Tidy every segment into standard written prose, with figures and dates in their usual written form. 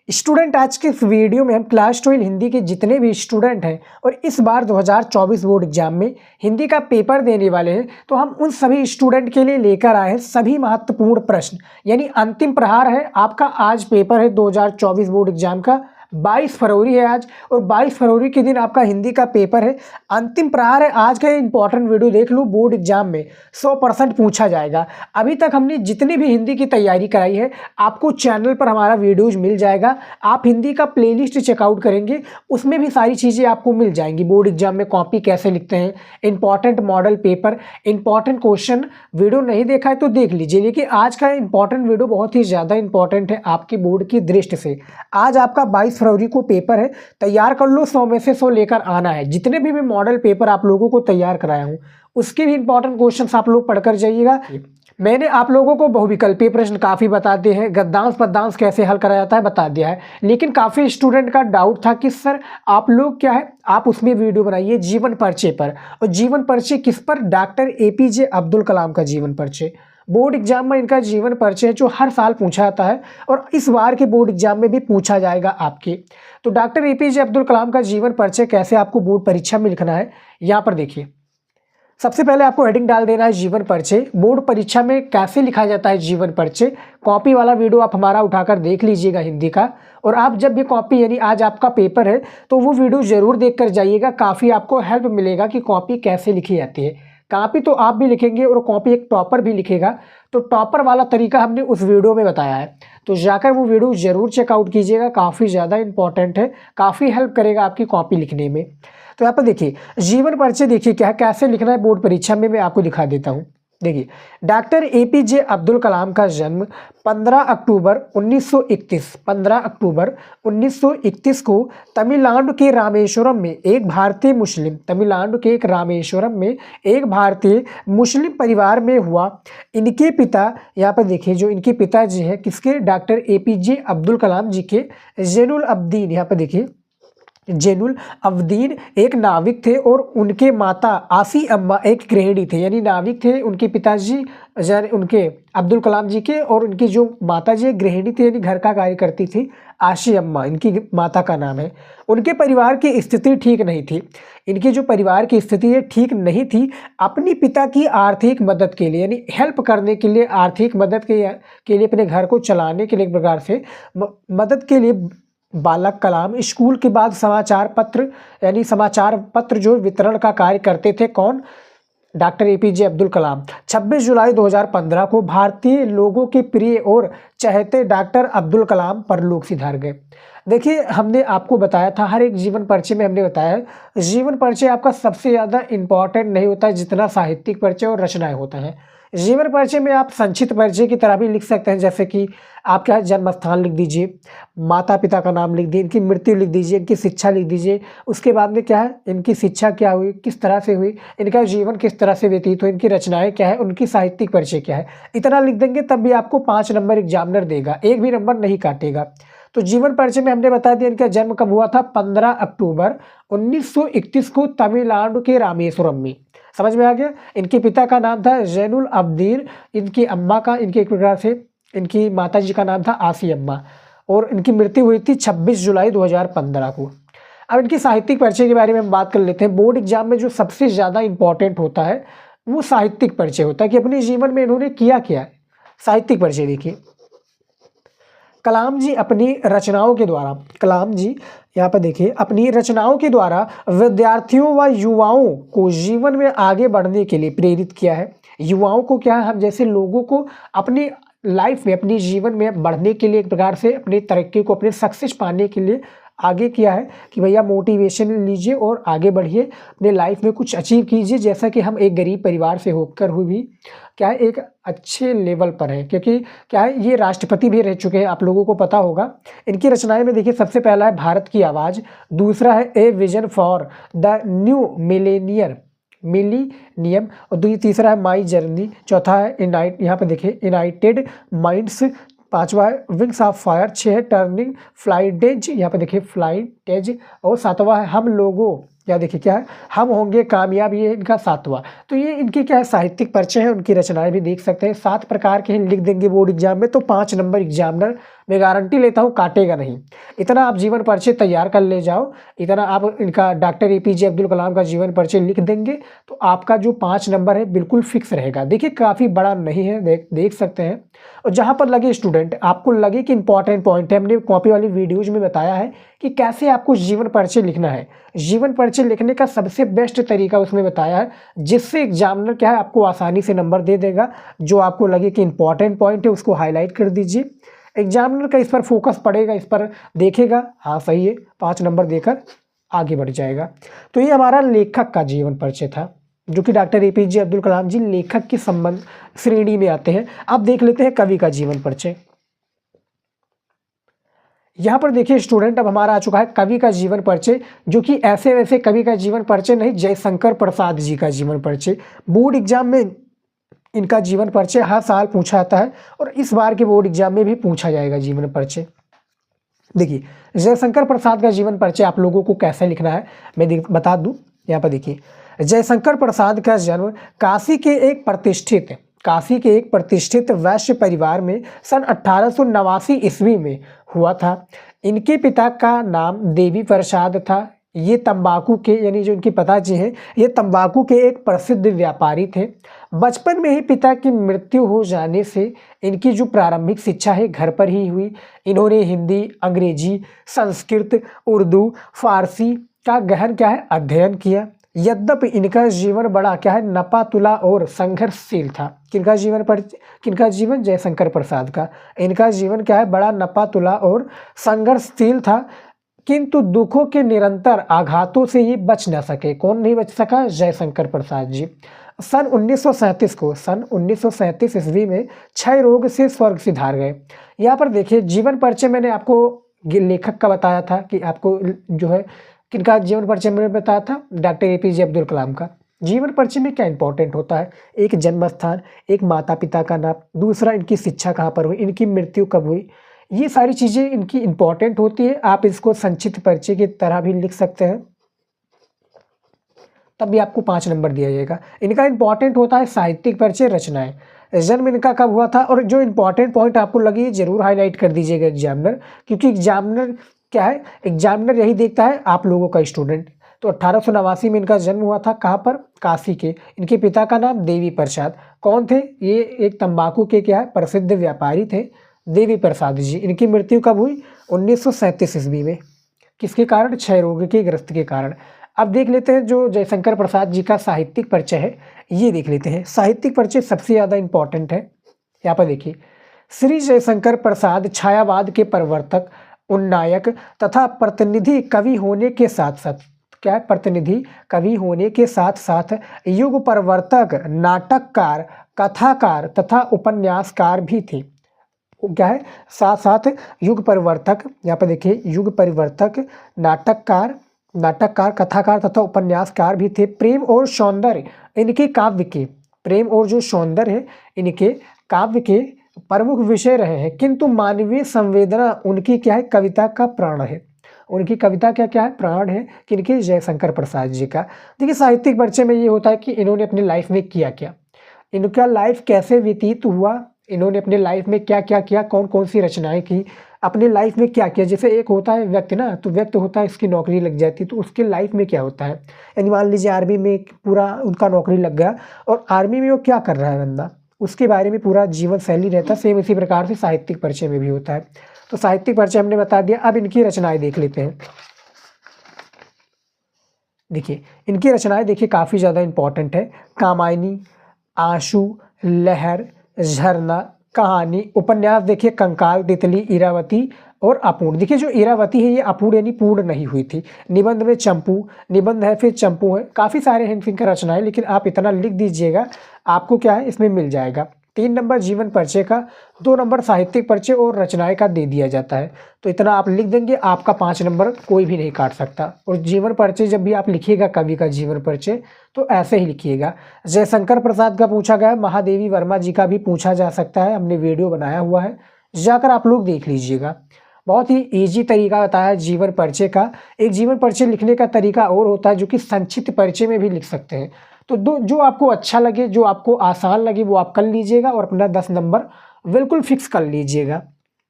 Student, आज के इस वीडियो में हम क्लास 12 हिंदी के जितने भी स्टूडेंट हैं और इस बार 2024 बोर्ड एग्जाम में हिंदी का पेपर देने वाले हैं, तो हम उन सभी स्टूडेंट के लिए लेकर आए हैं सभी महत्वपूर्ण प्रश्न। यानी अंतिम प्रहार है आपका। आज पेपर है 2024 बोर्ड एग्जाम का। 22 फरवरी है आज, और 22 फरवरी के दिन आपका हिंदी का पेपर है। अंतिम प्रहार है आज का। इंपॉर्टेंट वीडियो देख लो, बोर्ड एग्जाम में 100% पूछा जाएगा। अभी तक हमने जितनी भी हिंदी की तैयारी कराई है, आपको चैनल पर हमारा वीडियोज मिल जाएगा। आप हिंदी का प्लेलिस्ट चेकआउट करेंगे, उसमें भी सारी चीज़ें आपको मिल जाएंगी। बोर्ड एग्जाम में कॉपी कैसे लिखते हैं, important model paper, important question. Video नहीं देखा है तो देख लीजिए, लेकिन आज का इंपॉर्टेंट वीडियो बहुत ही ज़्यादा इंपॉर्टेंट है आपके बोर्ड की दृष्टि से। आज आपका 22 फरवरी को पेपर है, तैयार कर लो। 100 में से 100 लेकर आना है। जितने भी मैं मॉडल पेपर आप लोगों को तैयार कराया हूँ, उसके भी इंपॉर्टेंट क्वेश्चंस आप लोग पढ़कर जाइएगा। मैंने आप लोगों को बहुविकल्पीय प्रश्न काफ़ी बता दिए हैं, गद्यांश पद्यांश कैसे हल करा जाता है बता दिया है। लेकिन काफ़ी स्टूडेंट का डाउट था कि सर आप लोग क्या है, आप उसमें वीडियो बनाइए जीवन परिचय पर। और जीवन परिचय किस पर? डॉक्टर APJ अब्दुल कलाम का जीवन परिचय। बोर्ड एग्जाम में इनका जीवन परिचय जो हर साल पूछा जाता है, और इस बार के बोर्ड एग्जाम में भी पूछा जाएगा आपके। तो डॉक्टर APJ अब्दुल कलाम का जीवन परिचय कैसे आपको बोर्ड परीक्षा में लिखना है, यहाँ पर देखिए। सबसे पहले आपको हेडिंग डाल देना है जीवन परिचय। बोर्ड परीक्षा में कैसे लिखा जाता है जीवन परिचय, कॉपी वाला वीडियो आप हमारा उठाकर देख लीजिएगा हिंदी का। और आप जब भी कॉपी, यानी आज आपका पेपर है, तो वो वीडियो जरूर देख कर जाइएगा। काफ़ी आपको हेल्प मिलेगा कि कॉपी कैसे लिखी जाती है। कॉपी तो आप भी लिखेंगे और कॉपी एक टॉपर भी लिखेगा, तो टॉपर वाला तरीका हमने उस वीडियो में बताया है। तो जाकर वो वीडियो जरूर चेकआउट कीजिएगा, काफ़ी ज़्यादा इंपॉर्टेंट है, काफ़ी हेल्प करेगा आपकी कॉपी लिखने में। तो यहाँ पर देखिए जीवन परिचय, देखिए क्या है, कैसे लिखना है बोर्ड परीक्षा में मैं आपको दिखा देता हूँ। देखिए, डॉक्टर APJ अब्दुल कलाम का जन्म 15 अक्टूबर 1931 को तमिलनाडु के रामेश्वरम में एक भारतीय मुस्लिम, तमिलनाडु के एक रामेश्वरम में एक भारतीय मुस्लिम परिवार में हुआ। इनके पिता, यहाँ पर देखिए जो इनके पिताजी हैं किसके, डॉक्टर APJ अब्दुल कलाम जी के, जैनुल अब्दीन, यहाँ पर देखिए जैनुल अब्दीन एक नाविक थे, और उनके माता आसी अम्मा एक गृहिणी थे। यानी नाविक थे उनके पिताजी, उनके अब्दुल कलाम जी के, और उनकी जो माता जी गृहिणी थी, यानी घर का कार्य करती थी, आशी अम्मा इनकी माता का नाम है। उनके परिवार की स्थिति ठीक नहीं थी। इनकी जो परिवार की स्थिति है ठीक नहीं थी। अपनी पिता की आर्थिक मदद के लिए, यानी हेल्प करने के लिए, आर्थिक मदद के लिए, अपने घर को चलाने के लिए, एक प्रकार से मदद के लिए, बालक कलाम स्कूल के बाद समाचार पत्र, यानी समाचार पत्र जो वितरण का कार्य करते थे। कौन? Doctor APJ Abdul Kalam. 26 जुलाई 2015 को भारतीय लोगों के प्रिय और चहेते डॉक्टर अब्दुल कलाम परलोक सिधार गए। देखिए, हमने आपको बताया था, हर एक जीवन परिचय में हमने बताया, जीवन परिचय आपका सबसे ज़्यादा इंपॉर्टेंट नहीं होता जितना साहित्यिक परिचय और रचनाएं होता है। जीवन परिचय में आप संक्षिप्त परिचय की तरह भी लिख सकते हैं, जैसे कि आपका जन्म स्थान लिख दीजिए, माता पिता का नाम लिख दीजिए, इनकी मृत्यु लिख दीजिए, इनकी शिक्षा लिख दीजिए, उसके बाद में क्या है, इनकी शिक्षा क्या हुई, किस तरह से हुई, इनका जीवन किस तरह से व्यतीत हुआ, इनकी रचनाएं क्या है, उनकी साहित्यिक परिचय क्या है। इतना लिख देंगे तब भी आपको 5 नंबर एग्जामिनर देगा, एक भी नंबर नहीं काटेगा। तो जीवन परिचय में हमने बता दिया इनका जन्म कब हुआ था, 15 अक्टूबर 1931 को तमिलनाडु के रामेश्वरम में। समझ में आ गया। इनके पिता का नाम था जैनुल अब्दीन, इनकी अम्मा का, इनके एक प्रकार से इनकी माताजी का नाम था आसी अम्मा, और इनकी मृत्यु हुई थी 26 जुलाई 2015 को। अब इनकी साहित्यिक परिचय के बारे में हम बात कर लेते हैं। बोर्ड एग्जाम में जो सबसे ज़्यादा इंपॉर्टेंट होता है वो साहित्यिक परिचय होता है, कि अपने जीवन में इन्होंने किया क्या है। साहित्यिक परिचय देखिए, कलाम जी अपनी रचनाओं के द्वारा, कलाम जी यहाँ पर देखिए अपनी रचनाओं के द्वारा विद्यार्थियों व युवाओं को जीवन में आगे बढ़ने के लिए प्रेरित किया है। युवाओं को क्या है, हम जैसे लोगों को अपनी लाइफ में, अपने जीवन में बढ़ने के लिए, एक प्रकार से अपनी तरक्की को, अपने सक्सेस पाने के लिए आगे किया है कि भैया मोटिवेशन लीजिए और आगे बढ़िए, अपने लाइफ में कुछ अचीव कीजिए। जैसा कि हम एक गरीब परिवार से होकर हुए भी क्या है, एक अच्छे लेवल पर है, क्योंकि क्या है, ये राष्ट्रपति भी रह चुके हैं, आप लोगों को पता होगा। इनकी रचनाएं में देखिए, सबसे पहला है भारत की आवाज़, दूसरा है a vision for the new millennium, और तीसरा है माई जर्नी, चौथा है यहाँ पर देखिए यूनाइटेड माइंड्स, पांचवा है विंग्स ऑफ फायर, 6 है टर्निंग फ्लाइडेज, यहाँ पे देखिए फ्लाइडेज, और 7वां है हम लोगों, या देखिए क्या है, हम होंगे कामयाब, ये इनका 7वां। तो ये इनकी क्या है, साहित्यिक परिचय है। उनकी रचनाएं भी देख सकते हैं, 7 प्रकार के हैं, लिख देंगे बोर्ड एग्जाम में तो 5 नंबर एग्जामिनर मैं गारंटी लेता हूँ काटेगा नहीं। इतना आप जीवन परिचय तैयार कर ले जाओ, इतना आप इनका डॉक्टर APJ अब्दुल कलाम का जीवन परिचय लिख देंगे तो आपका जो 5 नंबर है बिल्कुल फिक्स रहेगा। देखिए काफ़ी बड़ा नहीं है, देख सकते हैं। और जहाँ पर लगे स्टूडेंट आपको लगे कि इंपॉर्टेंट पॉइंट है, हमने कॉपी वाली वीडियोज में बताया है कि कैसे आपको जीवन परिचय लिखना है। जीवन परिचय लिखने का सबसे बेस्ट तरीका उसमें बताया है, जिससे एग्जामिनर क्या है आपको आसानी से नंबर दे देगा। जो आपको लगे कि इंपॉर्टेंट पॉइंट है उसको हाईलाइट कर दीजिए, एग्जामिनर का इस पर फोकस पड़ेगा, इस पर देखेगा, हाँ सही है, 5 नंबर देकर आगे बढ़ जाएगा। तो ये हमारा लेखक का जीवन परिचय था, जो कि डॉक्टर APJ अब्दुल कलाम जी लेखक की संबंध श्रेणी में आते हैं। अब देख लेते हैं कवि का जीवन परिचय। यहाँ पर देखिए स्टूडेंट, अब हमारा आ चुका है कवि का जीवन परिचय, जो कि ऐसे वैसे कवि का जीवन परिचय नहीं, जयशंकर प्रसाद जी का जीवन परिचय। बोर्ड एग्जाम में इनका जीवन परिचय हर साल पूछा जाता है और इस बार के बोर्ड एग्जाम में भी पूछा जाएगा जीवन परिचय। देखिए जयशंकर प्रसाद का जीवन परिचय आप लोगों को कैसे लिखना है मैं बता दूं। यहाँ पर देखिए जयशंकर प्रसाद का जन्म काशी के एक प्रतिष्ठित वैश्य परिवार में सन 1889 ईस्वी में हुआ था। इनके पिता का नाम देवी प्रसाद था। ये तंबाकू के, यानी जो इनके पिताजी हैं, ये तंबाकू के एक प्रसिद्ध व्यापारी थे। बचपन में ही पिता की मृत्यु हो जाने से इनकी जो प्रारंभिक शिक्षा है घर पर ही हुई। इन्होंने हिंदी, अंग्रेजी, संस्कृत, उर्दू, फारसी का गहन क्या है अध्ययन किया। यद्यपि इनका जीवन बड़ा क्या है नपा-तुला और संघर्षशील था। किनका जीवन? जयशंकर प्रसाद का। इनका जीवन क्या है बड़ा नपा-तुला और संघर्षशील था, किंतु दुखों के निरंतर आघातों से ये बच न सके। कौन नहीं बच सका? जयशंकर प्रसाद जी। सन 1937 ईस्वी में क्षय रोग से स्वर्ग सिधार गए। यहाँ पर देखिए जीवन परिचय मैंने आपको लेखक का बताया था कि आपको जो है किनका जीवन परिचय मैंने बताया था, डॉक्टर APJ अब्दुल कलाम का। जीवन परिचय में क्या इंपॉर्टेंट होता है? एक जन्म स्थान, एक माता पिता का नाम, दूसरा इनकी शिक्षा कहाँ पर हुई, इनकी मृत्यु कब हुई, ये सारी चीज़ें इनकी इंपॉर्टेंट होती है। आप इसको संक्षिप्त परिचय की तरह भी लिख सकते हैं, तब भी आपको 5 नंबर दिया जाएगा। इनका इंपॉर्टेंट होता है साहित्यिक परिचय, रचनाएं, जन्म इनका कब हुआ था, और जो इंपॉर्टेंट पॉइंट आपको लगे जरूर हाईलाइट कर दीजिएगा एग्जामिनर, क्योंकि एग्जामिनर क्या है, एग्जामिनर यही देखता है आप लोगों का स्टूडेंट। तो 1889 में इनका जन्म हुआ था, कहाँ पर? काशी के। इनके पिता का नाम देवी प्रसाद। कौन थे? ये एक तंबाकू के क्या है प्रसिद्ध व्यापारी थे, देवी प्रसाद जी। इनकी मृत्यु कब हुई? 1937 ईस्वी में। किसके कारण? क्षय रोग के ग्रस्त के कारण। अब देख लेते हैं जो जयशंकर प्रसाद जी का साहित्यिक परिचय है, ये देख लेते हैं। साहित्यिक परिचय सबसे ज़्यादा इंपॉर्टेंट है। यहाँ पर देखिए, श्री जयशंकर प्रसाद छायावाद के प्रवर्तक, उन्नायक तथा प्रतिनिधि कवि होने के साथ साथ क्या है, प्रतिनिधि कवि होने के साथ साथ युग परिवर्तक, नाटककार, कथाकार तथा उपन्यासकार भी थे। क्या है? साथ साथ युग परिवर्तक, यहाँ पर देखिए युग परिवर्तक, नाटककार, कथाकार तथा उपन्यासकार भी थे। प्रेम और सौंदर्य इनके काव्य के, प्रेम और जो सौंदर्य है इनके काव्य के प्रमुख विषय रहे हैं, किंतु मानवीय संवेदना उनकी क्या है कविता का प्राण है। उनकी कविता क्या है प्राण है, किनके? जयशंकर प्रसाद जी का। देखिए साहित्यिक परिचय में ये होता है कि इन्होंने अपनी लाइफ में किया क्या, इनका लाइफ कैसे व्यतीत हुआ, इन्होंने अपने लाइफ में क्या क्या किया, कौन कौन सी रचनाएं की, अपने लाइफ में क्या किया। जैसे एक होता है व्यक्ति ना, तो व्यक्ति होता है इसकी नौकरी लग जाती है, तो उसके लाइफ में क्या होता है, यानी मान लीजिए आर्मी में पूरा उनका नौकरी लग गया और आर्मी में वो क्या कर रहा है बंदा, उसके बारे में पूरा जीवन शैली रहता है। सेम इसी प्रकार से साहित्यिक परिचय में भी होता है। तो साहित्यिक परिचय हमने बता दिया। अब इनकी रचनाएं देख लेते हैं। देखिए इनकी रचनाएं देखिए काफ़ी ज़्यादा इंपॉर्टेंट है। कामायनी, आंसू, लहर, झरना, कहानी, उपन्यास देखिए कंकाल, तितली, इरावती और अपूर्ण। देखिए जो इरावती है ये अपूर्ण यानी पूर्ण नहीं हुई थी। निबंध में चंपू, निबंध है, फिर चंपू है, काफ़ी सारे हैं इनकी रचनाएं, लेकिन आप इतना लिख दीजिएगा आपको क्या है इसमें मिल जाएगा। 3 नंबर जीवन परिचय का, 2 नंबर साहित्यिक परिचय और रचनाएं का दे दिया जाता है। तो इतना आप लिख देंगे, आपका 5 नंबर कोई भी नहीं काट सकता। और जीवन परिचय जब भी आप लिखिएगा कवि का जीवन परिचय तो ऐसे ही लिखिएगा। जयशंकर प्रसाद का पूछा गया, महादेवी वर्मा जी का भी पूछा जा सकता है, हमने वीडियो बनाया हुआ है, जाकर आप लोग देख लीजिएगा। बहुत ही ईजी तरीका बताया है जीवन परिचय का। एक जीवन परिचय लिखने का तरीका और होता है जो कि संक्षिप्त परिचय में भी लिख सकते हैं। तो जो आपको अच्छा लगे, जो आपको आसान लगे वो आप कर लीजिएगा और अपना 10 नंबर बिल्कुल फिक्स कर लीजिएगा।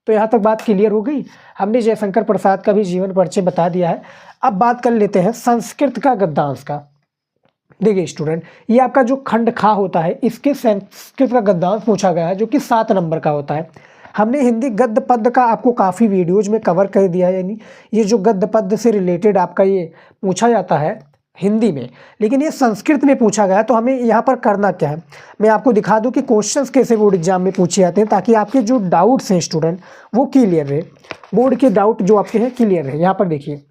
तो यहाँ तक बात क्लियर हो गई। हमने जयशंकर प्रसाद का भी जीवन परिचय बता दिया है। अब बात कर लेते हैं संस्कृत का गद्यांश का। देखिए स्टूडेंट, ये आपका जो खंड खा होता है इसके संस्कृत का गद्यांश पूछा गया है, जो कि 7 नंबर का होता है। हमने हिंदी गद्य पद्य का आपको काफ़ी वीडियोज में कवर कर दिया है, यानी ये जो गद्य पद्य से रिलेटेड आपका ये पूछा जाता है हिंदी में, लेकिन ये संस्कृत में पूछा गया है। तो हमें यहाँ पर करना क्या है, मैं आपको दिखा दूँ कि क्वेश्चंस कैसे बोर्ड एग्जाम में पूछे जाते हैं, ताकि आपके जो डाउट्स हैं स्टूडेंट वो क्लियर रहे, बोर्ड के डाउट जो आपके हैं क्लियर रहे। यहाँ पर देखिए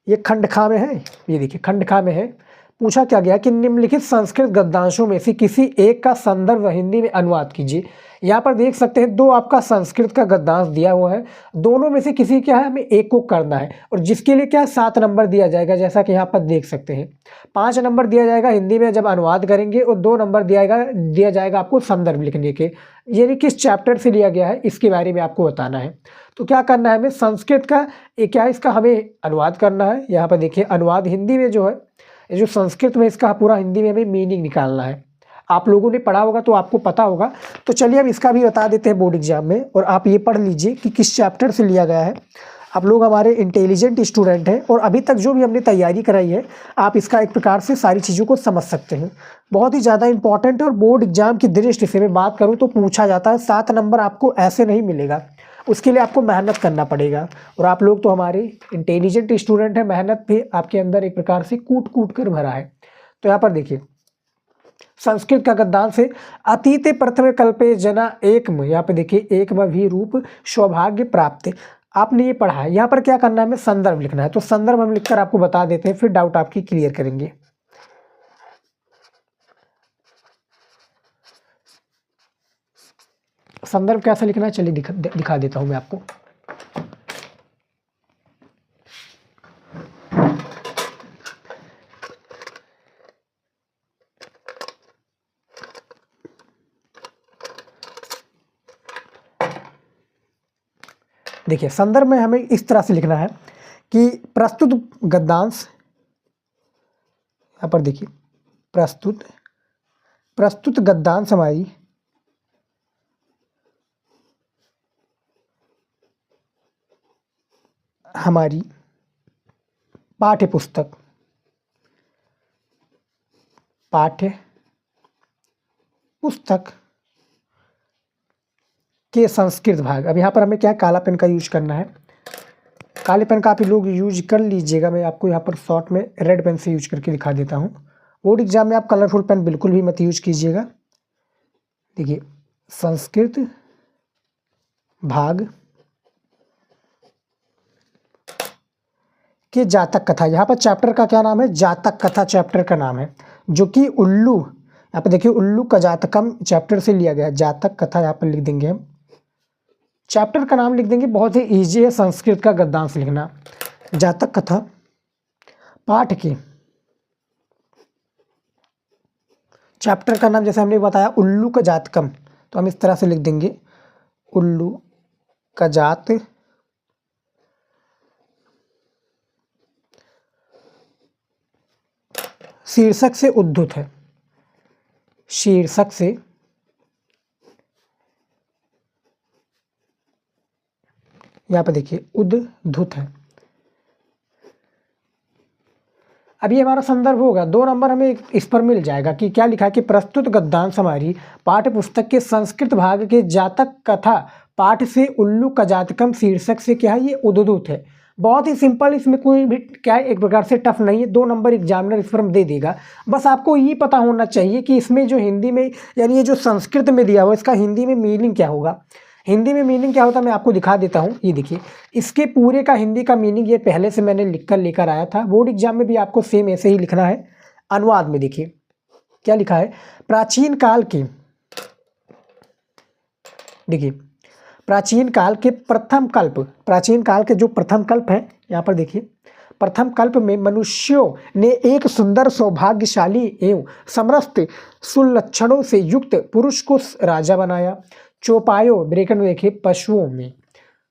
ये खंड खा में है, ये देखिए खंड खा में है, पूछा क्या गया कि निम्नलिखित संस्कृत गद्यांशों में से किसी एक का संदर्भ हिंदी में अनुवाद कीजिए। यहाँ पर देख सकते हैं 2 आपका संस्कृत का गद्यांश दिया हुआ है, दोनों में से किसी क्या है हमें एक को करना है, और जिसके लिए क्या है 7 नंबर दिया जाएगा, जैसा कि यहाँ पर देख सकते हैं। 5 नंबर दिया जाएगा हिंदी में जब अनुवाद करेंगे, और 2 नंबर दिया जाएगा आपको संदर्भ लिखने के, यानी किस चैप्टर से लिया गया है इसके बारे में आपको बताना है। तो क्या करना है हमें, संस्कृत का क्या इसका हमें अनुवाद करना है। यहाँ पर देखिए अनुवाद हिंदी में जो है, ये जो संस्कृत में इसका पूरा हिंदी में हमें मीनिंग निकालना है। आप लोगों ने पढ़ा होगा तो आपको पता होगा, तो चलिए हम इसका भी बता देते हैं बोर्ड एग्जाम में, और आप ये पढ़ लीजिए कि किस चैप्टर से लिया गया है। आप लोग हमारे इंटेलिजेंट स्टूडेंट हैं, और अभी तक जो भी हमने तैयारी कराई है आप इसका एक प्रकार से सारी चीज़ों को समझ सकते हैं। बहुत ही ज़्यादा इंपॉर्टेंट है, और बोर्ड एग्जाम की दृष्टि से मैं बात करूँ तो पूछा जाता है। 7 नंबर आपको ऐसे नहीं मिलेगा, उसके लिए आपको मेहनत करना पड़ेगा, और आप लोग तो हमारे इंटेलिजेंट स्टूडेंट हैं, मेहनत भी आपके अंदर एक प्रकार से कूट कूट कर भरा है। तो यहाँ पर देखिए संस्कृत का गद्यांश है, अतीते प्रथम कल्पे जना एकम, यहाँ पे देखिए एकम भी रूप सौभाग्य प्राप्त। आपने ये पढ़ा है, यहाँ पर क्या करना है हमें संदर्भ लिखना है। तो संदर्भ हम लिखकर आपको बता देते हैं, फिर डाउट आपकी क्लियर करेंगे। संदर्भ कैसे लिखना है चलिए दिखा देता हूं मैं आपको। देखिए संदर्भ में हमें इस तरह से लिखना है कि प्रस्तुत गद्यांश, यहाँ पर देखिए प्रस्तुत गद्यांश हमारी पाठ्य पुस्तक के संस्कृत भाग। अब यहाँ पर हमें क्या है काला पेन का यूज करना है। काले पेन का आप लोग यूज कर लीजिएगा, मैं आपको यहाँ पर शॉर्ट में रेड पेन से यूज करके दिखा देता हूँ। बोर्ड एग्जाम में आप कलरफुल पेन बिल्कुल भी मत यूज कीजिएगा। देखिए संस्कृत भाग के जातक कथा, यहाँ पर चैप्टर का क्या नाम है, जातक कथा चैप्टर का नाम है, जो कि उल्लू, यहाँ पर देखिए उल्लू का जातकम चैप्टर से लिया गया। जातक कथा यहाँ पर लिख देंगे हम, चैप्टर का नाम लिख देंगे। बहुत ही ईजी है संस्कृत का गद्यांश लिखना। जातक कथा पाठ के चैप्टर का नाम जैसे हमने बताया उल्लू का जातकम, तो हम इस तरह से लिख देंगे उल्लू का जात शीर्षक से उद्धृत है, शीर्षक से यहाँ पर देखिए उद्धृत है। अब ये हमारा संदर्भ होगा। 2 नंबर हमें इस पर मिल जाएगा कि क्या लिखा है कि प्रस्तुत गद्यांश हमारी पाठ्य पुस्तक के संस्कृत भाग के जातक कथा पाठ से उल्लू का जातकम शीर्षक से क्या है ये उद्धृत है। बहुत ही सिंपल, इसमें कोई भी क्या है एक प्रकार से टफ नहीं है। 2 नंबर एग्जामिनर इस पर दे देगा। बस आपको ये पता होना चाहिए कि इसमें जो हिंदी में यानी ये जो संस्कृत में दिया हुआ इसका हिंदी में मीनिंग क्या होगा। हिंदी में मीनिंग क्या होता है मैं आपको दिखा देता हूँ। ये देखिए इसके पूरे का हिंदी का मीनिंग ये पहले से मैंने लिखकर लेकर आया था। बोर्ड एग्जाम में भी आपको सेम ऐसे ही लिखना है। अनुवाद में देखिए क्या लिखा है, प्राचीन काल के, देखिए प्राचीन काल के प्रथम कल्प, प्राचीन काल के जो प्रथम कल्प है यहाँ पर देखिए प्रथम कल्प में मनुष्यों ने एक सुंदर सौभाग्यशाली एवं समस्त सुलक्षणों से युक्त पुरुष को राजा बनाया। चौपायों ब्रेकेट में देखिए पशुओं में,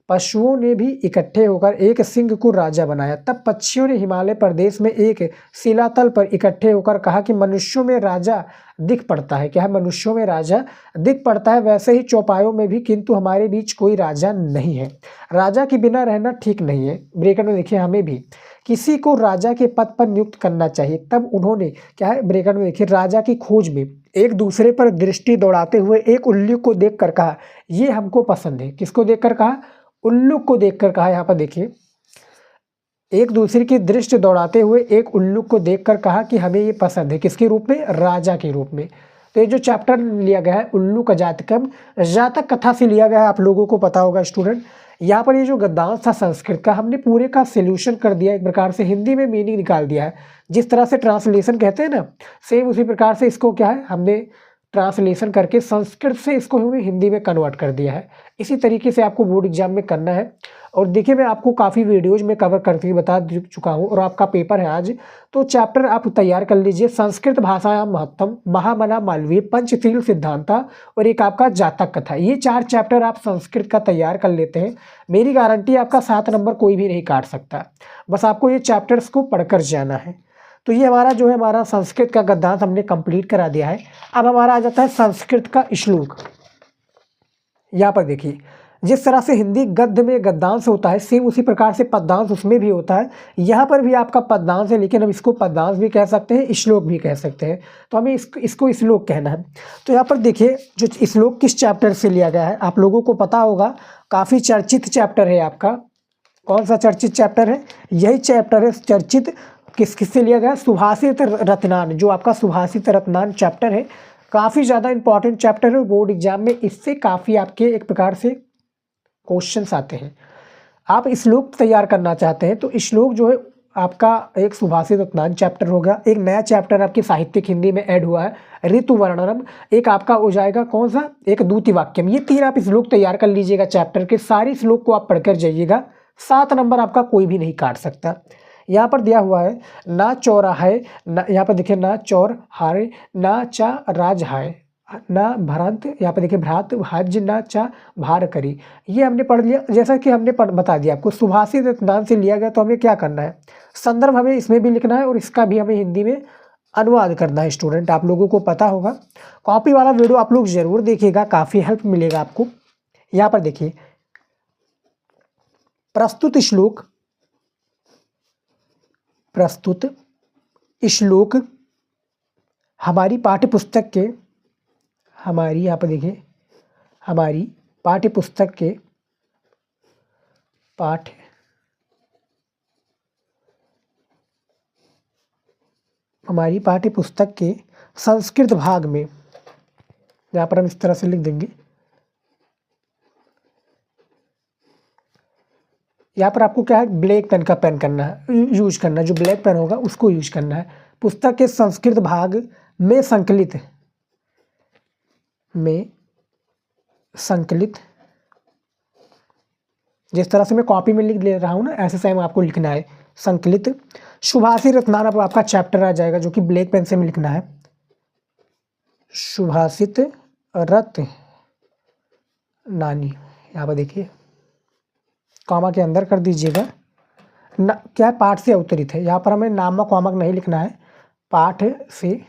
पशुओं ने भी इकट्ठे होकर एक सिंह को राजा बनाया। तब पक्षियों ने हिमालय प्रदेश में एक शिलातल पर इकट्ठे होकर कहा कि मनुष्यों में राजा दिख पड़ता है। क्या है? मनुष्यों में राजा दिख पड़ता है, वैसे ही चौपायों में भी, किंतु हमारे बीच कोई राजा नहीं है। राजा के बिना रहना ठीक नहीं है। ब्रैकेट में देखिए, हमें भी किसी को राजा के पद पर नियुक्त करना चाहिए। तब उन्होंने क्या है, ब्रैकेट में देखिए, राजा की खोज में एक दूसरे पर दृष्टि दौड़ाते हुए एक उल्लू को देखकर कहा, ये हमको पसंद है। किसको देखकर कहा? उल्लू को देखकर कहा। यहाँ पर देखिए, एक दूसरे की दृष्टि दौड़ाते हुए एक उल्लू को देखकर कहा कि हमें ये पसंद है। किसके रूप में? राजा के रूप में। तो ये जो चैप्टर लिया गया है उल्लू का जातकम, जातक कथा से लिया गया है, आप लोगों को पता होगा स्टूडेंट। यहाँ पर ये जो गद्यांश था संस्कृत का, हमने पूरे का सोल्यूशन कर दिया, एक प्रकार से हिंदी में मीनिंग निकाल दिया है। जिस तरह से ट्रांसलेशन कहते हैं ना, सेम उसी प्रकार से इसको क्या है, हमने ट्रांसलेशन करके संस्कृत से इसको हमें हिंदी में कन्वर्ट कर दिया है। इसी तरीके से आपको बोर्ड एग्जाम में करना है। और देखिए, मैं आपको काफ़ी वीडियोज में कवर करके बता चुका हूँ, और आपका पेपर है आज, तो चैप्टर आप तैयार कर लीजिए। संस्कृत भाषायां महत्तम, महामना मालवीय, पंचशील सिद्धांता और एक आपका जातक कथा। ये 4 चैप्टर आप संस्कृत का तैयार कर लेते हैं, मेरी गारंटी आपका 7 नंबर कोई भी नहीं काट सकता। बस आपको ये चैप्टर्स को पढ़कर जाना है। तो ये हमारा जो है, हमारा संस्कृत का गद्यांश हमने कंप्लीट करा दिया है। अब हमारा आ जाता है संस्कृत का श्लोक। यहाँ पर देखिए, जिस तरह से हिंदी गद्य में गद्यांश होता है, सेम उसी प्रकार से पद्यांश उसमें भी होता है। यहाँ पर भी आपका पद्यांश है, लेकिन हम इसको पद्यांश भी कह सकते हैं, श्लोक भी कह सकते हैं। तो हमें इसको श्लोक कहना है। तो यहाँ पर देखिए, जो श्लोक किस चैप्टर से लिया गया है, आप लोगों को पता होगा, काफ़ी चर्चित चैप्टर है आपका। कौन सा चर्चित चैप्टर है? यही चैप्टर है चर्चित। किससे लिया गया? सुभाषित रत्नान। जो आपका सुभाषित रत्नान चैप्टर है, काफ़ी ज़्यादा इंपॉर्टेंट चैप्टर है। बोर्ड एग्जाम में इससे काफ़ी आपके एक प्रकार से क्वेश्चंस आते हैं। आप श्लोक तैयार करना चाहते हैं तो श्लोक जो है आपका एक सुभाषित रत्नान चैप्टर हो गया। एक नया चैप्टर आपकी साहित्यिक हिंदी में ऐड हुआ है, ऋतु वर्णनम। एक आपका हो जाएगा कौन सा? एक दूती वाक्यम। ये 3 आप श्लोक तैयार कर लीजिएगा चैप्टर के। सारी श्लोक को आप पढ़कर जाइएगा, 7 नंबर आपका कोई भी नहीं काट सकता। यहाँ पर दिया हुआ है, ना चौराहे, यहाँ पर देखिए, ना चौर हारे, ना चा राज हाय, ना भ्रांत, यहाँ पर देखिए भ्रात हज, ना चा भार करी। ये हमने पढ़ लिया। जैसा कि हमने बता दिया आपको, सुभाषित रत्नान से लिया गया, तो हमें क्या करना है? संदर्भ हमें इसमें भी लिखना है और इसका भी हमें हिंदी में अनुवाद करना है। स्टूडेंट, आप लोगों को पता होगा, कॉपी वाला वीडियो आप लोग जरूर देखिएगा, काफ़ी हेल्प मिलेगा आपको। यहाँ पर देखिए, प्रस्तुत श्लोक हमारी पाठ्यपुस्तक के, हमारी यहाँ पर देखिए, हमारी पाठ्यपुस्तक के संस्कृत भाग में, यहाँ पर हम इस तरह से लिख देंगे। यहाँ पर आपको क्या है, ब्लैक पेन का पेन करना है, यूज करना है। जो ब्लैक पेन होगा उसको यूज करना है। पुस्तक के संस्कृत भाग में संकलित, जिस तरह से मैं कॉपी में लिख ले रहा हूँ ना, ऐसे सेम आपको लिखना है। संकलित सुभाषित रत्नान अब आपका चैप्टर आ जाएगा, जो कि ब्लैक पेन से में लिखना है। सुभाषित रत्नानी, यहाँ पर देखिए, कॉमा के अंदर कर दीजिएगा। क्या है? पाठ से अवतरित है। यहाँ पर हमें नामक वामक नहीं लिखना है, पाठ से।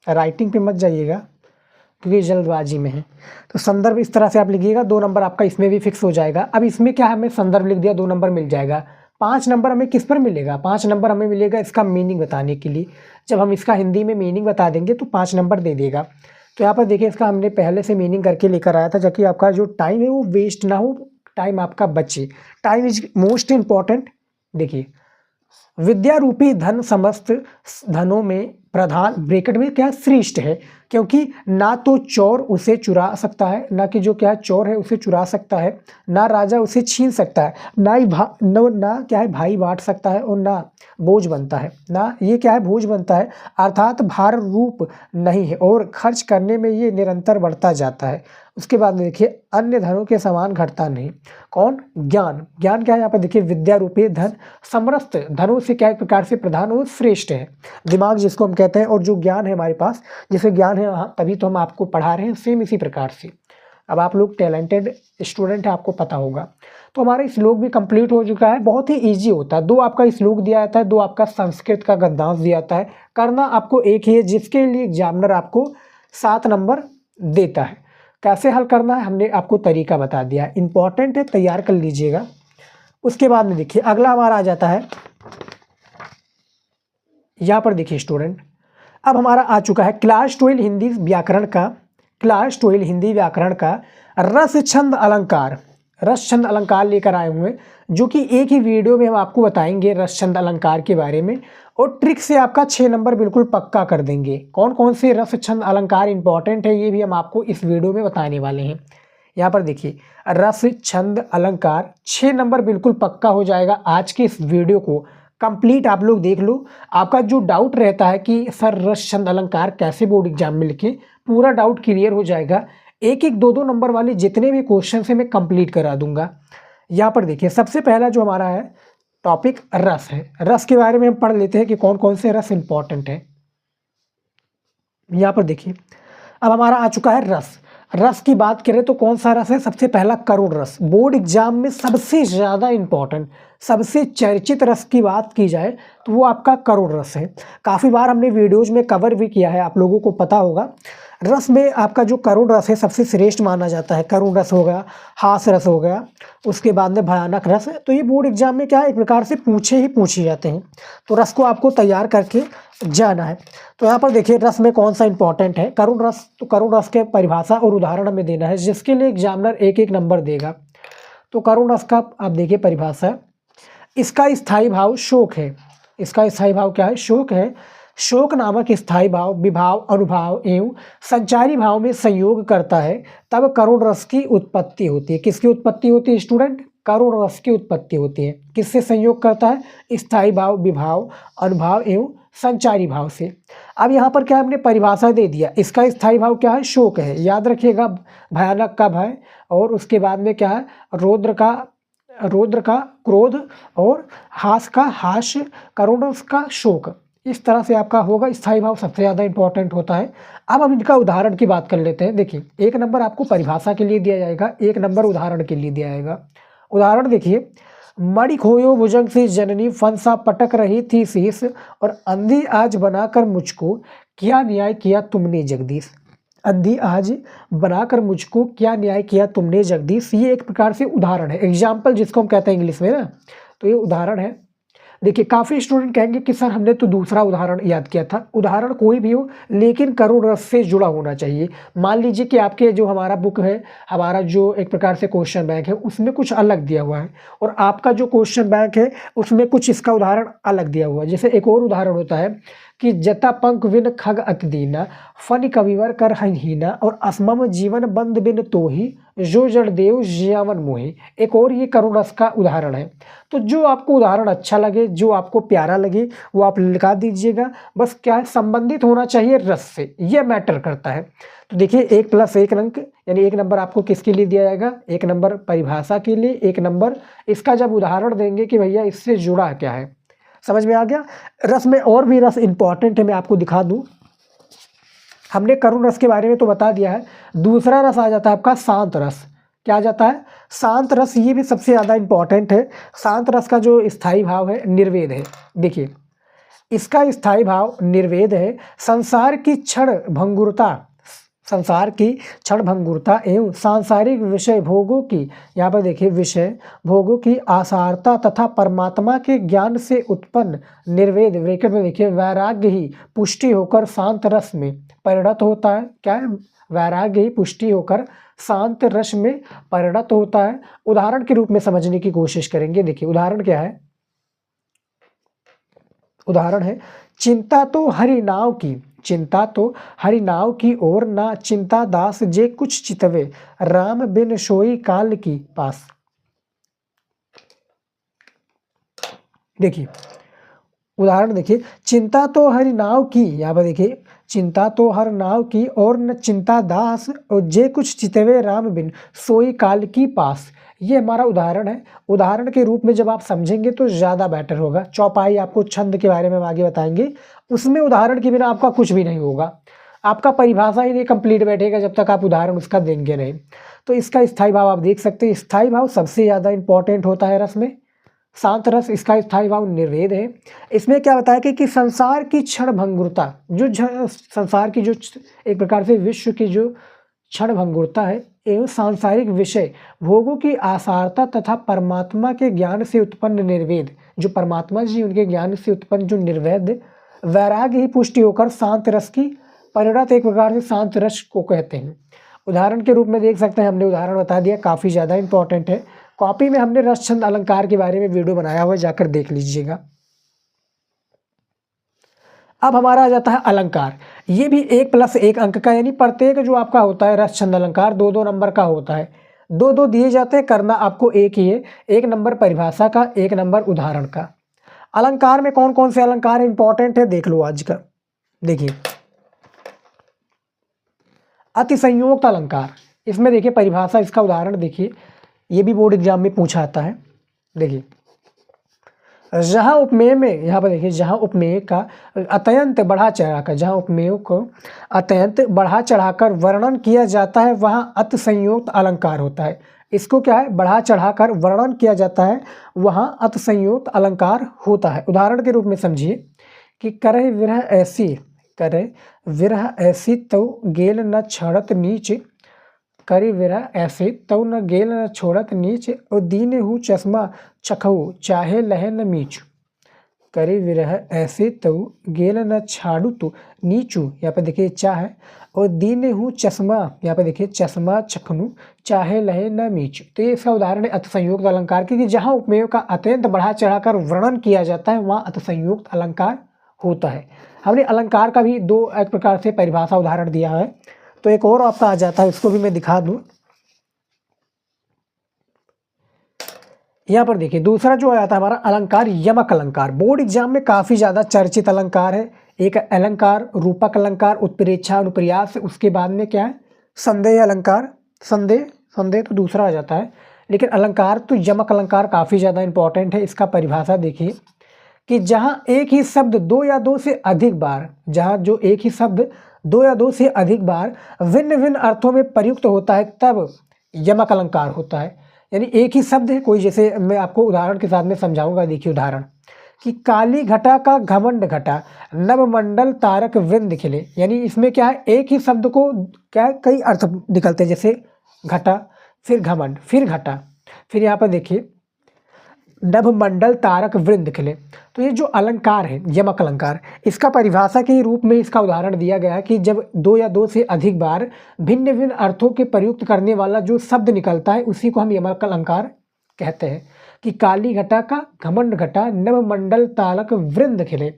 राइटिंग पे मत जाइएगा क्योंकि जल्दबाजी में है। तो संदर्भ इस तरह से आप लिखिएगा, 2 नंबर आपका इसमें भी फिक्स हो जाएगा। अब इसमें क्या है, हमें संदर्भ लिख दिया, 2 नंबर मिल जाएगा। 5 नंबर हमें किस पर मिलेगा? 5 नंबर हमें मिलेगा इसका मीनिंग बताने के लिए। जब हम इसका हिंदी में मीनिंग बता देंगे तो 5 नंबर दे देगा। तो यहाँ पर देखिए, इसका हमने पहले से मीनिंग करके लेकर आया था, ताकि आपका जो टाइम है वो वेस्ट ना हो, टाइम आपका बचे। Time is most important. देखिए, विद्या रूपी धन समस्त धनों में प्रधान, ब्रैकेट में क्या श्रेष्ठ है, क्योंकि ना तो चोर उसे चुरा सकता है, ना कि जो क्या है चोर है उसे चुरा सकता है, ना राजा उसे छीन सकता है, ना क्या है भाई बांट सकता है, और ना बोझ बनता है, ना ये क्या है बोझ बनता है, अर्थात भार रूप नहीं है, और खर्च करने में ये निरंतर बढ़ता जाता है। उसके बाद में देखिए अन्य धनों के समान घटता नहीं। कौन? ज्ञान। ज्ञान क्या है यहाँ पर देखिए? विद्या रूपी धन समस्त धनों से क्या एक प्रकार से प्रधान और श्रेष्ठ है। दिमाग जिसको हम कहते हैं, और जो ज्ञान है हमारे पास, जिसे ज्ञान है वहाँ, तभी तो हम आपको पढ़ा रहे हैं सेम इसी प्रकार से। अब आप लोग टैलेंटेड स्टूडेंट है, आपको पता होगा। तो हमारा श्लोक भी कंप्लीट हो चुका है। बहुत ही ईजी होता है। 2 आपका श्लोक दिया जाता है, 2 आपका संस्कृत का गद्यांश दिया जाता है। करना आपको एक ही है, जिसके लिए एग्जामिनर आपको 7 नंबर देता है। कैसे हल करना है हमने आपको तरीका बता दिया। इंपॉर्टेंट है, तैयार कर लीजिएगा। उसके बाद में देखिए अगला हमारा आ जाता है, यहाँ पर देखिए स्टूडेंट, अब हमारा आ चुका है क्लास 12 हिंदी व्याकरण का, क्लास 12 हिंदी व्याकरण का रस छंद अलंकार। रस छंद अलंकार लेकर आए हुए हैं, जो कि एक ही वीडियो में हम आपको बताएंगे रस छंद अलंकार के बारे में, और ट्रिक से आपका 6 नंबर बिल्कुल पक्का कर देंगे। कौन कौन से रस छंद अलंकार इंपॉर्टेंट है, ये भी हम आपको इस वीडियो में बताने वाले हैं। यहाँ पर देखिए रस छंद अलंकार 6 नंबर बिल्कुल पक्का हो जाएगा। आज के इस वीडियो को कंप्लीट आप लोग देख लो। आपका जो डाउट रहता है कि सर रस छंद अलंकार कैसे बोर्ड एग्जाम में लिखें, पूरा डाउट क्लियर हो जाएगा। एक एक 2-2 नंबर वाले जितने भी क्वेश्चन है मैं कंप्लीट करा दूंगा। यहाँ पर देखिए सबसे पहला जो हमारा है टॉपिक रस है। रस के बारे में हम पढ़ लेते हैं कि कौन कौन से रस इंपॉर्टेंट है। यहाँ पर देखिए अब हमारा आ चुका है रस। रस की बात करें तो कौन सा रस है? सबसे पहला करुण रस। बोर्ड एग्जाम में सबसे ज़्यादा इंपॉर्टेंट, सबसे चर्चित रस की बात की जाए तो वो आपका करुण रस है। काफ़ी बार हमने वीडियोज में कवर भी किया है, आप लोगों को पता होगा। रस में आपका जो करुण रस है सबसे श्रेष्ठ माना जाता है। करुण रस हो गया, हास रस हो गया, उसके बाद में भयानक रस है। तो ये बोर्ड एग्जाम में क्या है, एक प्रकार से पूछे जाते हैं। तो रस को आपको तैयार करके जाना है। तो यहाँ पर देखिए रस में कौन सा इंपॉर्टेंट है। करुण रस, तो करुण रस के परिभाषा और उदाहरण हमें देना है, जिसके लिए एग्जामिनर एक एक नंबर देगा। तो करुण रस का आप देखिए परिभाषा, इसका स्थायी भाव शोक है। इसका स्थायी भाव क्या है? शोक है। शोक नामक स्थायी भाव विभाव, अनुभाव एवं संचारी भाव में संयोग करता है, तब करुण रस की उत्पत्ति होती है। किसकी उत्पत्ति होती है स्टूडेंट? करुण रस की उत्पत्ति होती है। किससे संयोग करता है? स्थायी भाव, विभाव, अनुभाव एवं संचारी भाव से। अब यहाँ पर क्या हमने परिभाषा दे दिया। इसका स्थायी भाव क्या है? शोक है। याद रखिएगा, भयानक का भय, और उसके बाद में क्या है? रौद्र का क्रोध, और हास का हास्य, करुण रस का शोक। इस तरह से आपका होगा। स्थायी भाव सबसे ज़्यादा इंपॉर्टेंट होता है। अब हम इनका उदाहरण की बात कर लेते हैं। देखिए 1 नंबर आपको परिभाषा के लिए दिया जाएगा, 1 नंबर उदाहरण के लिए दिया जाएगा। उदाहरण देखिए, मणि खोयो भुजंग से जननी, फंसा पटक रही थी शीश, और अंधी आज बनाकर मुझको क्या न्याय किया तुमने जगदीश। अंधी आज बनाकर मुझको क्या न्याय किया तुमने जगदीश। ये एक प्रकार से उदाहरण है, एग्जाम्पल जिसको हम कहते हैं इंग्लिश में ना। तो ये उदाहरण है। देखिए काफ़ी स्टूडेंट कहेंगे कि सर हमने तो दूसरा उदाहरण याद किया था। उदाहरण कोई भी हो, लेकिन करुण रस से जुड़ा होना चाहिए। मान लीजिए कि आपके जो हमारा बुक है, हमारा जो एक प्रकार से क्वेश्चन बैंक है, उसमें कुछ अलग दिया हुआ है, और आपका जो क्वेश्चन बैंक है उसमें कुछ इसका उदाहरण अलग दिया हुआ है। जैसे एक और उदाहरण होता है कि जता पंख विन खग अति दीना, फन कविवर कर हीना, और असमम जीवन बंद बिन तो ही, जो जड़ देव जियावन मोहि। एक और ये करुण रस का उदाहरण है। तो जो आपको उदाहरण अच्छा लगे, जो आपको प्यारा लगे, वो आप लिखा दीजिएगा। बस क्या है, संबंधित होना चाहिए रस से, ये मैटर करता है। तो देखिए 1 + 1 अंक, यानी 1 नंबर आपको किसके लिए दिया जाएगा? 1 नंबर परिभाषा के लिए, 1 नंबर इसका जब उदाहरण देंगे कि भैया इससे जुड़ा क्या है। समझ में आ गया? रस में और भी रस इंपॉर्टेंट है, मैं आपको दिखा दूं। हमने करुण रस के बारे में तो बता दिया है। दूसरा रस आ जाता है आपका शांत रस। क्या आ जाता है? शांत रस। ये भी सबसे ज़्यादा इंपॉर्टेंट है। शांत रस का जो स्थायी भाव है निर्वेद है। देखिए इसका स्थायी भाव निर्वेद है। संसार की क्षण भंगुरता एवं सांसारिक विषय भोगों की, यहाँ पर देखिए विषय भोगों की आसारता तथा परमात्मा के ज्ञान से उत्पन्न निर्वेद, ब्रैकेट में देखिए वैराग्य ही पुष्टि होकर शांत रस में परिणत होता है। क्या है? वैराग्य ही पुष्टि होकर शांत रस में परिणत होता है। उदाहरण के रूप में समझने की कोशिश करेंगे। देखिए उदाहरण क्या है? उदाहरण है, चिंता तो हरि नाव की, चिंता तो हरि नाव की ओर, ना चिंता दास जे कुछ चितवे, राम बिन सोई काल की पास। देखिए उदाहरण देखिए, चिंता तो हरि नाव की, यहाँ पर देखिए चिंता तो हर नाव की और न चिंता दास, और जे कुछ चितवे राम बिन सोई काल की पास। ये हमारा उदाहरण है। उदाहरण के रूप में जब आप समझेंगे तो ज़्यादा बेटर होगा। चौपाई आपको छंद के बारे में हम आगे बताएंगे, उसमें उदाहरण के बिना आपका कुछ भी नहीं होगा। आपका परिभाषा ही नहीं कंप्लीट बैठेगा जब तक आप उदाहरण उसका देंगे नहीं। तो इसका स्थायी भाव आप देख सकते हैं, स्थायी भाव सबसे ज़्यादा इंपॉर्टेंट होता है रस में। शांत रस, इसका स्थायी भाव निर्वेद है। इसमें क्या बताया कि संसार की क्षण भंगुरता, जो संसार की जो एक प्रकार से विश्व की जो क्षण भंगुरता है एवं सांसारिक विषय भोगों की आसारता तथा परमात्मा के ज्ञान से उत्पन्न निर्वेद, जो परमात्मा जी उनके ज्ञान से उत्पन्न जो निर्वेद वैराग्य ही पुष्टि होकर शांत रस की परिणत एक प्रकार से शांत रस को कहते हैं। उदाहरण के रूप में देख सकते हैं, हमने उदाहरण बता दिया, काफ़ी ज़्यादा इंपॉर्टेंट है। कॉपी में हमने रस छंद अलंकार के बारे में वीडियो बनाया हुआ है, जाकर देख लीजिएगा। अब हमारा आ जाता है अलंकार। ये भी 1+1 अंक का, यानी प्रत्येक जो आपका होता है रस छंद अलंकार 2-2 नंबर का होता है। 2-2 दिए जाते हैं, करना आपको एक ही है, 1 नंबर परिभाषा का, 1 नंबर उदाहरण का। अलंकार में कौन कौन से अलंकार इंपॉर्टेंट है देख लो आज का। देखिए अतिसंयोक्त अलंकार, इसमें देखिए परिभाषा, इसका उदाहरण देखिए, ये भी बोर्ड एग्जाम में पूछा आता है। देखिए जहाँ उपमेय में, यहाँ पर देखिए जहाँ उपमेय का अत्यंत बढ़ा चढ़ाकर, जहाँ उपमेय को अत्यंत बढ़ा चढ़ाकर वर्णन किया जाता है वहाँ अतिसंयोक्त अलंकार होता है। इसको क्या है, बढ़ा चढ़ाकर वर्णन किया जाता है, वहाँ अतिसंयोक्त अलंकार होता है। उदाहरण के रूप में समझिए कि करे विरह ऐसी, करे विरह ऐसी तो गेल न छड़त नीच, करे विरह ऐसे तो न गेल न छोड़त नीच, और दीने हूँ चश्मा चखऊ चाहे लहे न मीचू। करे विरह ऐसे तो गेल न छाड़ू तो नीचू, यहाँ पे देखिए चाहे, और दीने हूँ चश्मा, यहाँ पे देखिए चश्मा चखनू चाहे लहे न मीचू। तो ये इसका उदाहरण है अतिसंयोक्त अलंकार की, कि जहाँ उपमेयों का अत्यंत बढ़ा चढ़ाकर वर्णन किया जाता है वहाँ अतिसंयोक्त अलंकार होता है। हमने अलंकार का भी 2 एक प्रकार से परिभाषा उदाहरण दिया है। तो एक और आपका आ जाता है, उसको भी मैं दिखा दूं। यहाँ पर देखिए दूसरा जो आता है हमारा अलंकार, यमक अलंकार। बोर्ड एग्जाम में काफ़ी ज़्यादा चर्चित अलंकार है। एक अलंकार, रूपक अलंकार, उत्प्रेक्षा अनुप्रियास, उसके बाद में क्या है संदेह अलंकार। संदेह तो दूसरा आ जाता है, लेकिन अलंकार तो यमक अलंकार काफ़ी ज़्यादा इंपॉर्टेंट है। इसका परिभाषा देखिए कि जहाँ एक ही शब्द 2 या 2 से अधिक बार, जहाँ जो एक ही शब्द 2 या 2 से अधिक बार भिन्न भिन्न अर्थों में प्रयुक्त होता है तब यमक अलंकार होता है। यानी एक ही शब्द है कोई, जैसे मैं आपको उदाहरण के साथ में समझाऊंगा। देखिए उदाहरण कि काली घटा का घमंड घटा, नवमंडल तारक वृंद खिले। यानी इसमें क्या है, एक ही शब्द को क्या है कई अर्थ निकलते हैं, जैसे घटा, फिर घमंड, फिर घटा, फिर यहाँ पर देखिए नभमंडल तारक वृंद खिले। तो ये जो अलंकार है यमक अलंकार, इसका परिभाषा के रूप में इसका उदाहरण दिया गया है कि जब 2 या 2 से अधिक बार भिन्न भिन्न अर्थों के प्रयुक्त करने वाला जो शब्द निकलता है उसी को हम यमक अलंकार कहते हैं। कि काली घटा का घमंड घटा, नभमंडल तारक वृंद खिले,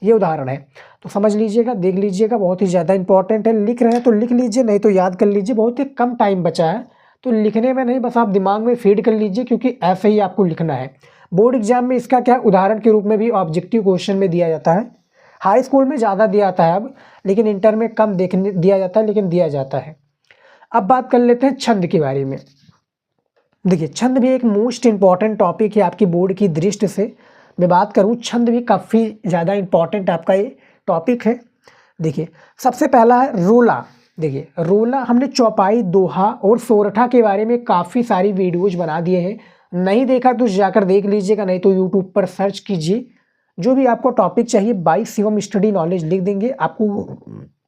ये उदाहरण है। तो समझ लीजिएगा, देख लीजिएगा, बहुत ही ज़्यादा इंपॉर्टेंट है। लिख रहे हैं तो लिख लीजिए, नहीं तो याद कर लीजिए, बहुत ही कम टाइम बचा है तो लिखने में नहीं, बस आप दिमाग में फीड कर लीजिए, क्योंकि ऐसे ही आपको लिखना है। बोर्ड एग्जाम में इसका क्या उदाहरण के रूप में भी ऑब्जेक्टिव क्वेश्चन में दिया जाता है। हाई स्कूल में ज़्यादा दिया जाता है अब, लेकिन इंटर में कम देखने दिया जाता है, लेकिन दिया जाता है। अब बात कर लेते हैं छंद के बारे में। देखिए छंद भी एक मोस्ट इंपॉर्टेंट टॉपिक है आपकी बोर्ड की दृष्टि से। मैं बात करूँ, छंद भी काफ़ी ज़्यादा इंपॉर्टेंट आपका ये टॉपिक है। देखिए सबसे पहला है रोला। देखिए रोला, हमने चौपाई, दोहा और सोरठा के बारे में काफ़ी सारी वीडियोज बना दिए हैं। नहीं देखा तो जाकर देख लीजिएगा, नहीं तो यूट्यूब पर सर्च कीजिए, जो भी आपको टॉपिक चाहिए बाई शिवम स्टडी नॉलेज लिख देंगे, आपको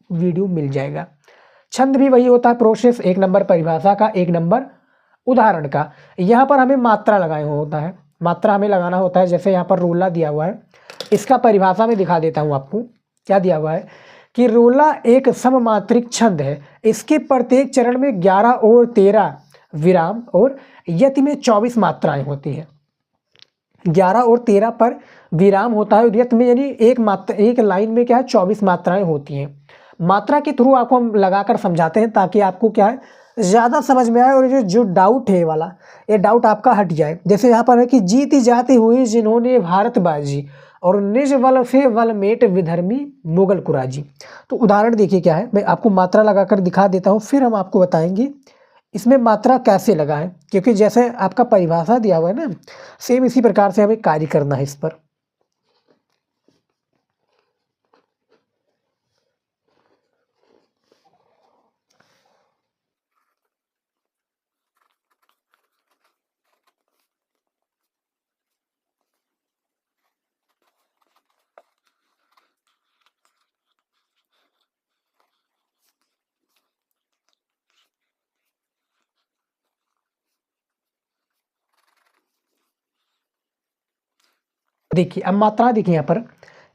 वीडियो मिल जाएगा। छंद भी वही होता है प्रोसेस, 1 नंबर परिभाषा का, 1 नंबर उदाहरण का। यहाँ पर हमें मात्रा लगाए होता है, मात्रा हमें लगाना होता है। जैसे यहाँ पर रोला दिया हुआ है, इसका परिभाषा में दिखा देता हूँ आपको। क्या दिया हुआ है कि रोला एक सममात्रिक छंद है। इसके प्रत्येक चरण में 11 और 13 विराम और यति में 24 मात्राएं होती हैं। 11 और 13 पर विराम होता है और यति में यानी एक लाइन में क्या है 24 मात्राएं होती हैं। मात्रा के थ्रू आपको हम लगाकर समझाते हैं ताकि आपको क्या है ज़्यादा समझ में आए और ये जो डाउट है वाला, ये डाउट आपका हट जाए। जैसे यहाँ पर है कि जीती जाती हुई जिन्होंने भारत बाजी, और निज वल से वलमेट विधर्मी मुगल कुराजी। तो उदाहरण देखिए क्या है, मैं आपको मात्रा लगाकर दिखा देता हूँ, फिर हम आपको बताएंगे इसमें मात्रा कैसे लगाएं, क्योंकि जैसे आपका परिभाषा दिया हुआ है ना, सेम इसी प्रकार से हमें कार्य करना है इस पर। देखिए अब मात्रा देखिए यहाँ पर,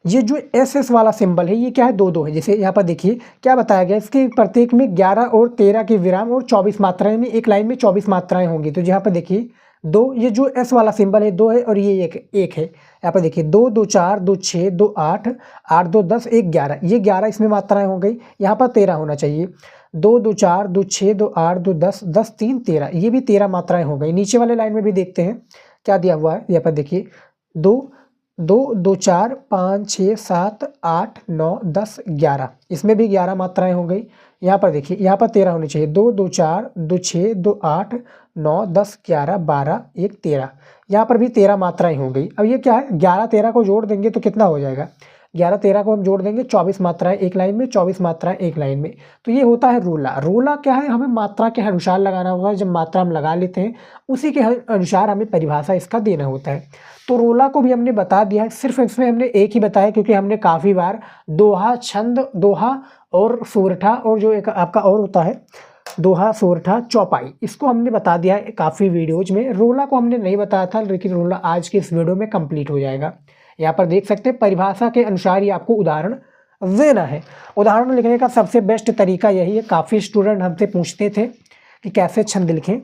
ये जो एस एस वाला सिंबल है ये क्या है, दो दो है। जैसे यहाँ पर देखिए क्या बताया गया, इसके प्रत्येक में 11 और 13 के विराम और 24 मात्राएं में, एक लाइन में 24 मात्राएं होंगी। तो यहाँ पर देखिए दो, ये जो एस वाला सिंबल है दो है, और ये एक है। यहाँ पर देखिए 2 2 4 2 6 2 8 8 2 10 1 11, ये 11 इसमें मात्राएं हो गई। यहाँ पर 13 होना चाहिए, 2 2 4 2 6 2 8 2 10 10 3 13, ये भी 13 मात्राएं हो गई। नीचे वाले लाइन में भी देखते हैं क्या दिया हुआ है। यहाँ पर देखिए 2 2 2 4 5 6 7 8 9 10 11, इसमें भी 11 मात्राएं हो गई। यहाँ पर देखिए यहाँ पर 13 होनी चाहिए, 2 2 4 2 6 2 8 9 10 11 12 1 13, यहाँ पर भी 13 मात्राएं हो गई। अब ये क्या है, 11 13 को जोड़ देंगे तो कितना हो जाएगा, 11 13 को हम जोड़ देंगे 24 मात्राएं एक लाइन में, 24 मात्राएं एक लाइन में। तो ये होता है रोला। रोला क्या है, हमें मात्रा के अनुसार लगाना होता है। जब मात्रा हम लगा लेते हैं उसी के अनुसार हमें परिभाषा इसका देना होता है। तो रोला को भी हमने बता दिया है, सिर्फ इसमें हमने एक ही बताया क्योंकि हमने काफ़ी बार दोहा, छंद, दोहा और सोरठा, और जो एक आपका और होता है दोहा, सोरठा, चौपाई, इसको हमने बता दिया है काफ़ी वीडियोज में। रोला को हमने नहीं बताया था, लेकिन रोला आज के इस वीडियो में कंप्लीट हो जाएगा। यहाँ पर देख सकते हैं परिभाषा के अनुसार ही आपको उदाहरण देना है। उदाहरण लिखने का सबसे बेस्ट तरीका यही है। काफ़ी स्टूडेंट हमसे पूछते थे कि कैसे छंद लिखें।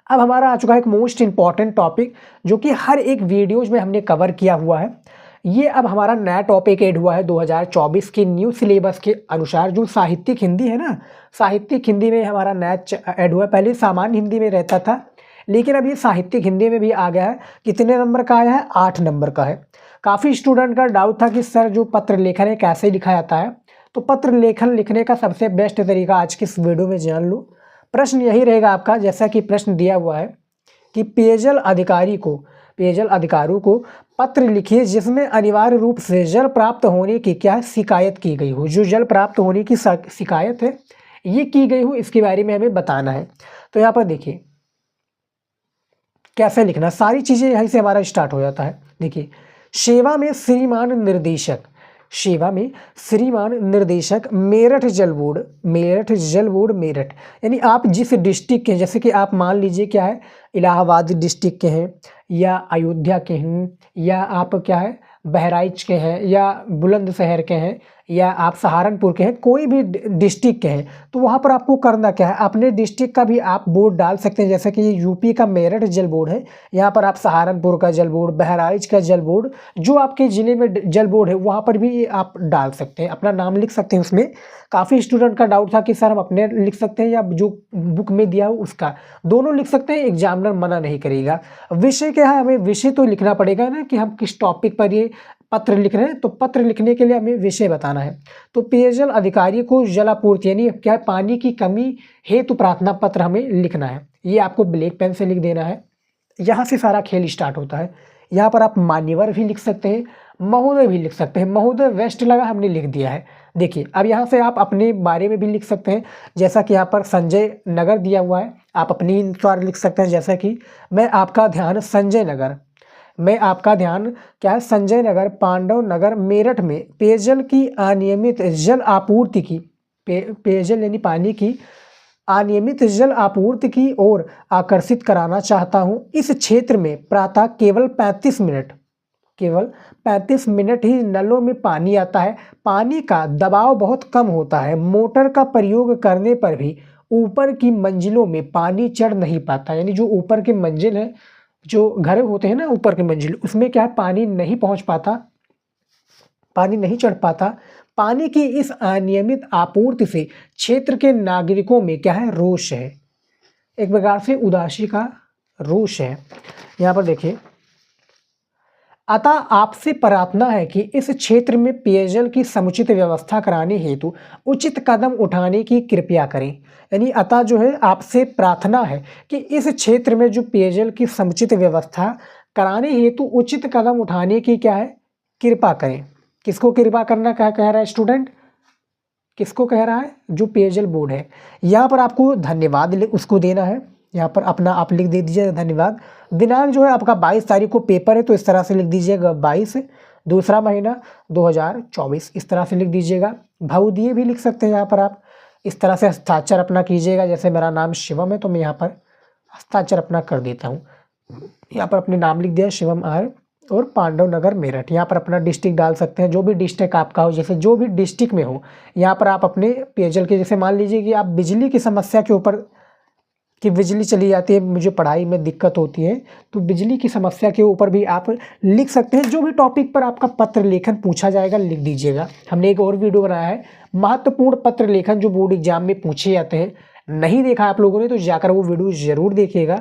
अब हमारा आ चुका है एक मोस्ट इंपॉर्टेंट टॉपिक, जो कि हर एक वीडियोज में हमने कवर किया हुआ है। ये अब हमारा नया टॉपिक ऐड हुआ है 2024 के न्यू सिलेबस के अनुसार, जो साहित्यिक हिंदी है ना, साहित्यिक हिंदी में हमारा नया ऐड हुआ है। पहले सामान्य हिंदी में रहता था, लेकिन अब ये साहित्यिक हिंदी में भी आ गया है। कितने नंबर का आया है, 8 नंबर का है। काफ़ी स्टूडेंट का डाउट था कि सर जो पत्र लेखन है कैसे लिखा जाता है, तो पत्र लेखन लिखने का सबसे बेस्ट तरीका आज की इस वीडियो में जान लो। प्रश्न यही रहेगा आपका, जैसा कि प्रश्न दिया हुआ है कि पेयजल अधिकारियों को पत्र लिखिए जिसमें अनिवार्य रूप से जल प्राप्त होने की क्या शिकायत की गई हो। जो जल प्राप्त होने की शिकायत है ये की गई हो, इसके बारे में हमें बताना है। तो यहाँ पर देखिए कैसे लिखना, सारी चीज़ें यहीं से हमारा स्टार्ट हो जाता है। देखिए सेवा में श्रीमान निर्देशक मेरठ जल बोर्ड मेरठ, यानी आप जिस डिस्ट्रिक्ट के, जैसे कि आप मान लीजिए क्या है, इलाहाबाद डिस्ट्रिक्ट के हैं, या अयोध्या के हैं, या आप क्या है बहराइच के हैं, या बुलंदशहर के हैं, या आप सहारनपुर के हैं, कोई भी डिस्ट्रिक्ट के हैं, तो वहाँ पर आपको करना क्या है, अपने डिस्ट्रिक्ट का भी आप बोर्ड डाल सकते हैं। जैसे कि ये यूपी का मेरठ जल बोर्ड है, यहाँ पर आप सहारनपुर का जल बोर्ड, बहराइच का जल बोर्ड, जो आपके ज़िले में जल बोर्ड है वहाँ पर भी आप डाल सकते हैं, अपना नाम लिख सकते हैं उसमें। काफ़ी स्टूडेंट का डाउट था कि सर हम अपने लिख सकते हैं या जो बुक में दिया हो उसका, दोनों लिख सकते हैं, एग्जामिनर मना नहीं करेगा। विषय क्या है, हमें विषय तो लिखना पड़ेगा ना कि हम किस टॉपिक पर ये पत्र लिख रहे हैं, तो पत्र लिखने के लिए हमें विषय बताना है। तो पेयजल अधिकारी को जलापूर्ति यानी क्या है, पानी की कमी हेतु प्रार्थना पत्र हमें लिखना है। ये आपको ब्लैक पेन से लिख देना है। यहाँ से सारा खेल स्टार्ट होता है। यहाँ पर आप मान्यवर भी लिख सकते हैं, महोदय भी लिख सकते हैं। महोदय वेस्ट लगा, हमने लिख दिया है। देखिए अब यहाँ से आप अपने बारे में भी लिख सकते हैं, जैसा कि यहाँ पर संजय नगर दिया हुआ है, आप अपनी अनुसार लिख सकते हैं। जैसा कि मैं आपका ध्यान क्या है, संजय नगर, पांडव नगर, मेरठ में पेयजल की अनियमित जल आपूर्ति की, पेयजल यानी पानी की अनियमित जल आपूर्ति की ओर आकर्षित कराना चाहता हूं। इस क्षेत्र में प्रातः केवल 35 मिनट ही नलों में पानी आता है। पानी का दबाव बहुत कम होता है। मोटर का प्रयोग करने पर भी ऊपर की मंजिलों में पानी चढ़ नहीं पाता, यानी जो ऊपर के मंजिल है, जो घर होते हैं ना ऊपर के मंजिल, उसमें क्या है पानी नहीं पहुंच पाता, पानी नहीं चढ़ पाता। पानी की इस अनियमित आपूर्ति से क्षेत्र के नागरिकों में क्या है, रोष है, एक प्रकार से उदासी का रोष है। यहाँ पर देखिए अतः आपसे प्रार्थना है कि इस क्षेत्र में पेयजल की समुचित व्यवस्था कराने हेतु उचित कदम उठाने की कृपया करें। यानी अतः जो है आपसे प्रार्थना है कि इस क्षेत्र में जो पेयजल की समुचित व्यवस्था कराने हेतु उचित कदम उठाने की क्या है, कृपा करें। किसको कृपा करना कह रहा है स्टूडेंट, किसको कह रहा है, जो पेयजल बोर्ड है। यहाँ पर आपको धन्यवाद उसको देना है, यहाँ पर अपना आप लिख दे दीजिए धन्यवाद। दिनांक जो है आपका 22 तारीख को पेपर है, तो इस तरह से लिख दीजिएगा 22 दूसरा महीना 2024, इस तरह से लिख दीजिएगा। भावदीय भी लिख सकते हैं यहाँ पर आप, इस तरह से हस्ताक्षर अपना कीजिएगा। जैसे मेरा नाम शिवम है तो मैं यहाँ पर हस्ताक्षर अपना कर देता हूँ। यहाँ पर अपने नाम लिख दिया शिवम आर और पांडव नगर मेरठ। यहाँ पर अपना डिस्ट्रिक्ट डाल सकते हैं, जो भी डिस्ट्रिक्ट आपका हो, जैसे जो भी डिस्ट्रिक्ट में हो यहाँ पर आप अपने पेयजल के, जैसे मान लीजिए कि आप बिजली की समस्या के ऊपर, कि बिजली चली जाती है, मुझे पढ़ाई में दिक्कत होती है, तो बिजली की समस्या के ऊपर भी आप लिख सकते हैं। जो भी टॉपिक पर आपका पत्र लेखन पूछा जाएगा लिख दीजिएगा। हमने एक और वीडियो बनाया है महत्वपूर्ण पत्र लेखन जो बोर्ड एग्जाम में पूछे जाते हैं, नहीं देखा आप लोगों ने तो जाकर वो वीडियो ज़रूर देखिएगा,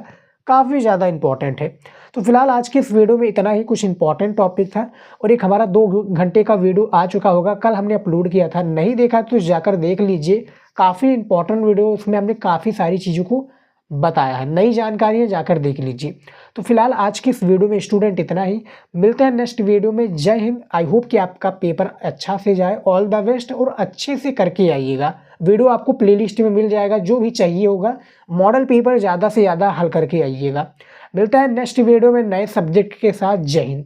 काफ़ी ज़्यादा इंपॉर्टेंट है। तो फिलहाल आज के इस वीडियो में इतना ही, कुछ इंपॉर्टेंट टॉपिक था और एक हमारा 2 घंटे का वीडियो आ चुका होगा, कल हमने अपलोड किया था, नहीं देखा तो जाकर देख लीजिए, काफ़ी इंपॉर्टेंट वीडियो, उसमें हमने काफ़ी सारी चीज़ों को बताया है, नई जानकारी है, जाकर देख लीजिए। तो फिलहाल आज की इस वीडियो में स्टूडेंट इतना ही, मिलते हैं नेक्स्ट वीडियो में। जय हिंद। आई होप कि आपका पेपर अच्छा से जाए, ऑल द बेस्ट, और अच्छे से करके आइएगा। वीडियो आपको प्लेलिस्ट में मिल जाएगा, जो भी चाहिए होगा, मॉडल पेपर ज़्यादा से ज़्यादा हल करके आइएगा। मिलता है नेक्स्ट वीडियो में नए सब्जेक्ट के साथ। जय हिंद।